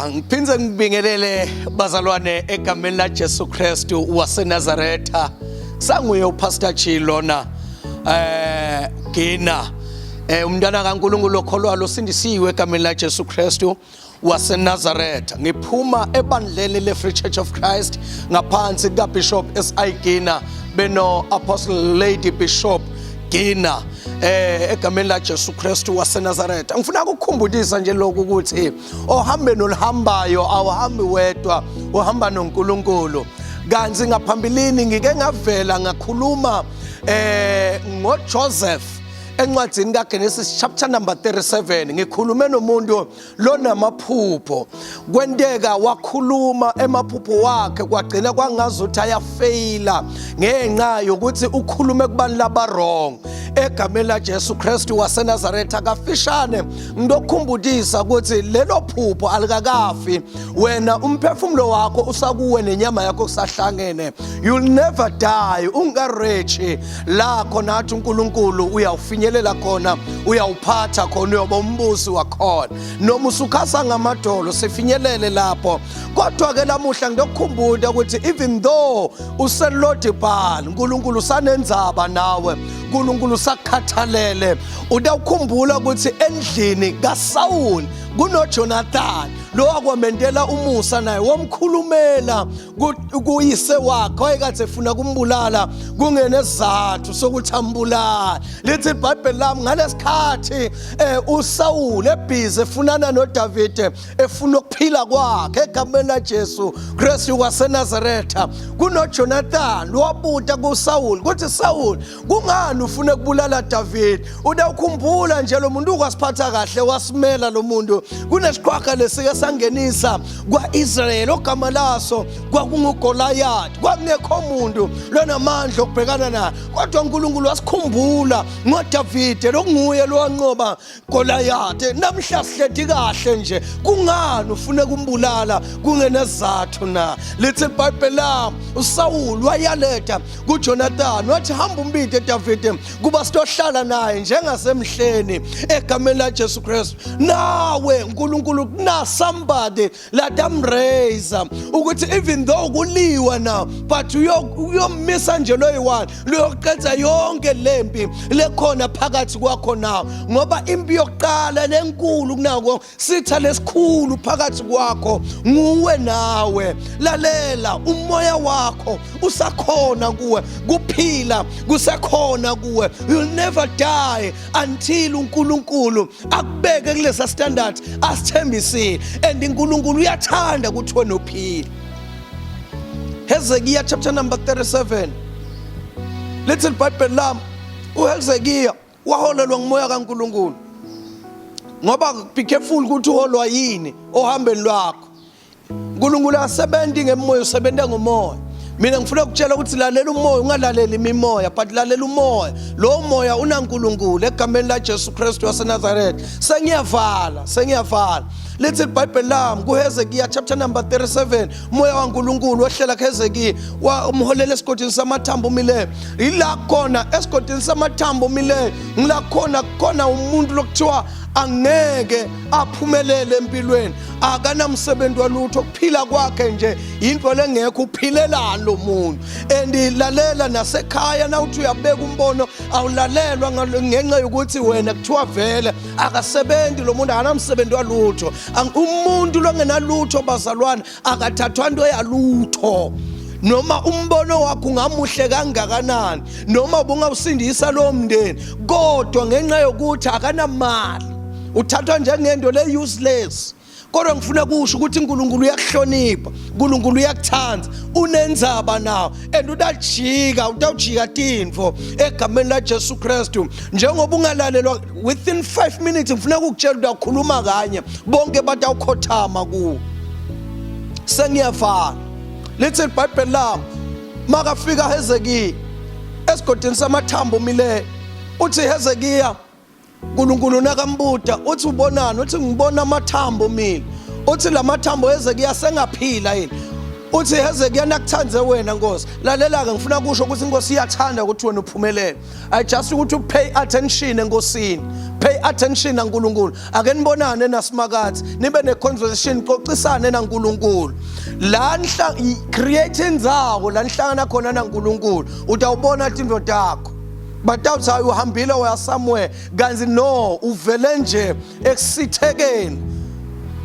Ngiphinze ngibingelele bazalwane egameni la Jesu Kristu waseNazaretha. Sanguye uPastor Chilona Gina. Umntwana kaNkulunkulu okholwayo losindisiwe egameni la Jesu Kristu waseNazaretha. Ngiphuma ebandleni leFree Church of Christ ngaphansi kaBishop S.I. Gina beno Apostle Lady Bishop Gina egameni la Jesu Kristu waseNazaretha. Ngifuna ukukhumbulisa nje lokhu ukuthi ohambeni oluhambayo awuhambi wedwa, uhamba noNkulunkulu. Kanzi ngaphambilini ngike ngavela ngakhuluma ngoJoseph encwadini kaGenesis chapter number 37. Ngikhulume nomuntu lonamaphupho, kwenteka wakhuluma emaphupho wakhe kwagcina kwangazuthi ayafeyila ngenxa yokuthi ukhulume kubani laba wrong. Egameni la Jesu Kristu waseNazaretha kafishane ngidokhumbulisa ukuthi lelo phupho alikakafi, wena umphefumulo wakho usakuwe nenyama yakho kusahlangene. You'll never die. Ungarechi la khona athi uNkulunkulu uyawufinyelela khona, uyawuphatha khona, uyoba umbusi wakhona. Noma usukhasa ngamadolo sifinyelele lapho. Kodwa ke lamuhla ngidokhumbula ukuthi even though uselodibhali, uNkulunkulu sanenzaba nawe, uNkulunkulu sakhathalele. Udawukhumbula ukuthi endlini kaSawuli kunoJonathan lo akwamendela umusa naye womkhulumela kuyise wakhe oyekade efuna kumbulala kungenesizathu sokuthi ambulala. Lithi iBhayibheli lami ngalesikhathi uSawuli ebhizi efunana noDavid efuna ukuphila kwakhe egameni la Jesu Kristu waseNazaretha, kunoJonathan wabuta kuSawuli ukuthi Sawuli kungani ufuna ukubulala David? Udawukhumbula nje lo muntu ukwasiphatha kahle wasimela lo muntu kunesiqhwaga lesike sangenisa kwaIsrael ogama laso kwakunguGoliath, kwakungekho umuntu lonamandla okubhekana naye. Kodwa uNkulunkulu wasikhumbula ngoDavid lokunguye lowanqoba Goliath. Namhla sihledi kahle nje, kungani ufune kumbulala kungenesizathu na? Lithi iBhayibheli lami uSawuli wayaletha kuJonathan wathi hamba umbide David kuba sitohlala naye njengasemhleni egameni la Jesu Kristu. Nawe uNkulunkulu kuna somebody let them raise ukuthi even though kuliwa now but uyomisa nje loyi1 loyoqedza yonke lempi lekhona phakathi kwakho nawo, ngoba impi yokuqala lenkulu kunako sitha lesikhulu phakathi kwakho nguwe nawe. Lalela, umoya wakho usakhona kuwe, kuphila kusakhona kuwe. You'll never die until uNkulunkulu akubeke kulesa standard asithembisile. And uNkulunkulu uyathanda ukuthi wena uphile. Hezekiah chapter number 37. Little iBhayibheli lami uHezekiah waholelwa ngumoya kaNkulunkulu. Ngoba be careful ukuthi uholwa yini ohambeni lwakho. uNkulunkulu asebenzi ngemoya, usebenza ngomoya. Mina ngifuna ukutshela ukuthi lalela umoya, ungalaleli imimoya but lalela umoya. Lo moya unaNkulunkulu egameni la Jesu Kristu waseNazaretha. Sengiyavala. Lithi iBhayibheli lami kuHezekiah chapter number 37, moya waNkulunkulu wehlela kuHezekiah wamholela esigodini samathambo mileyo. Ila khona esigodini samathambo mileyo ngila khona umuntu lokuthiwa angeke aphumelele empilweni, akanamsebenzi walutho, kuphila kwakhe nje into lengekho, uphilelani lo muntu. And lalela nasekhaya nawuthi uyabeka umbono awulalelwa ngenxa yokuthi wena kuthiwa vele akasebenzi lo muntu, akanamsebenzi walutho. Umuntu longenalutho bazalwane akathathwa into yalutho. Noma umbono wakho ungamuhle kangakanani, noma ubungawusindisa lo mndeni, kodwa ngenxa yokuthi akanamali uthathwa njengento le useless. Kodwa ngifuna kusho ukuthi uNkulunkulu uyakuhlonipha, uNkulunkulu uyakuthanda, unenzaba nawo, and utawujika tintfo egameni la Jesu Kristu. Njengoba ungalalelwa within 5 minutes ngifuna ukukutshela udakhuluma kanye bonke batawukhothama kuwo. Sengiyavala. Lithi iBhayibheli lami makafika Hezekiah esigodini samathambo mileyo, uthi Hezekiah uNkulunkulu nakambuta uthi ubonani? Uthi ngibona amathambo mina. Uthi lamathambo Hezekiah sengaphila yini? Uthi Hezekiah nakuthanze wena Nkosi. Lalela ke ngifuna kusho ukuthi Inkosi iyathanda ukuthi wena uphumelele. I just ukuthi pay attention enkosini. Pay pay attention na uNkulunkulu. Ake nibonane naSimakathi nibe ne conversation, xoxisane na uNkulunkulu. La create indzawo la nihlangana khona na uNkulunkulu. Utawubona indoda yakho. Batawuthi uhambile waya somewhere, kanzi no, uvele nje ekusithekeni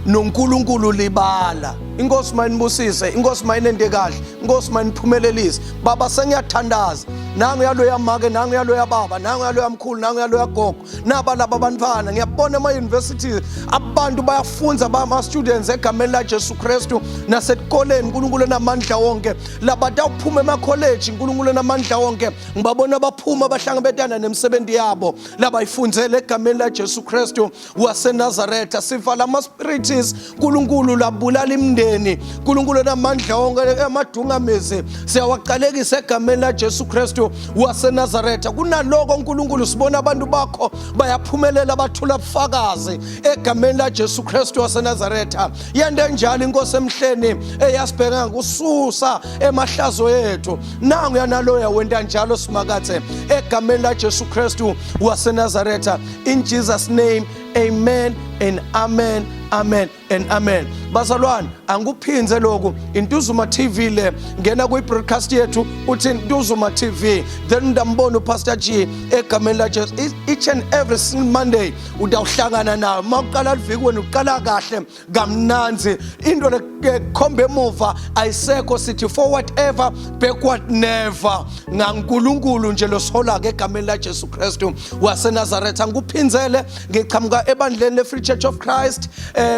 noNkulunkulu libala. Inkosi mayinibusise, inkosi mayinende kahle, inkosi mayiniphumelelise. Baba sengiyathandaza, nangu yalo yamake, nangu yalo yababa, nangu yalo yamkhulu, nangu yalo yagogo, naba laba bantwana. Ngiyabona ema-universities abantu bayafunza bama-students egameni laJesu Kristu nasetikoleni. uNkulunkulu enamandla wonke, labatawuphuma ema-college, uNkulunkulu enamandla wonke ngibabona baphuma bahlangabetana nemisebenzi yabo labayifundzele egameni laJesu Kristu waseNazaretha. Sivala ama-spirits, uNkulunkulu labulala imindeni. uNkulunkulu enamandla wonke amadungamezi siyawaqalekisa egameni laJesu Kristu waseNazaretha. Kunaloko uNkulunkulu sibona abantu bakho bayaphumelela, bathula ubufakazi egameni laJesu Kristu waseNazaretha. Yende njalo inkosi emhleni eyasibheka ngokususa emahlazo ethu, nangu yanaloya wenda njalo Simakathe egameni laJesu Kristu waseNazaretha. In Jesus name, amen and amen, amen and amen. Bazalwane, angikuphinze lokhu. Intuzuma TV le, ngena kwi-broadcast yethu uthi Intuzuma TV, then ndambona uPastor G egameni laJesu. Each and every single Monday udawuhlangana nawe. Mawuqala liviki wena uqala kahle kamnanzi, into lekhombe emuva ayisekho, sithi forward ever, backward never. ngaNkulunkulu nje losola ke egameni laJesu Kristu waseNazaretha. Ngikuphinzele, ngiqhamuka ebandleni le Free Church of Christ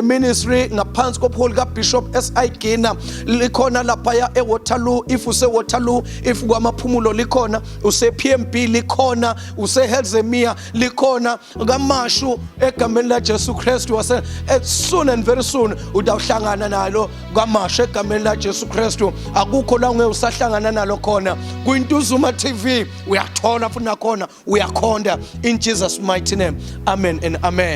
ministry ngaphansi kobuholi kaBishop S.I. Gina. Likhona laphaya eWaterloo. If use Waterloo, if kwamaphumulo likhona, use PMB likhona, use Helzemia likhona, kaMashu egameni laJesu Kristu wase. As soon and very soon udawuhlangana nalo kaMashu egameni laJesu Kristu. Akukho la ungeke usahlangana nalo khona. Kuintuzuma TV uyathola futhi nakhona uyakhonda in Jesus mighty name. Amen and amen.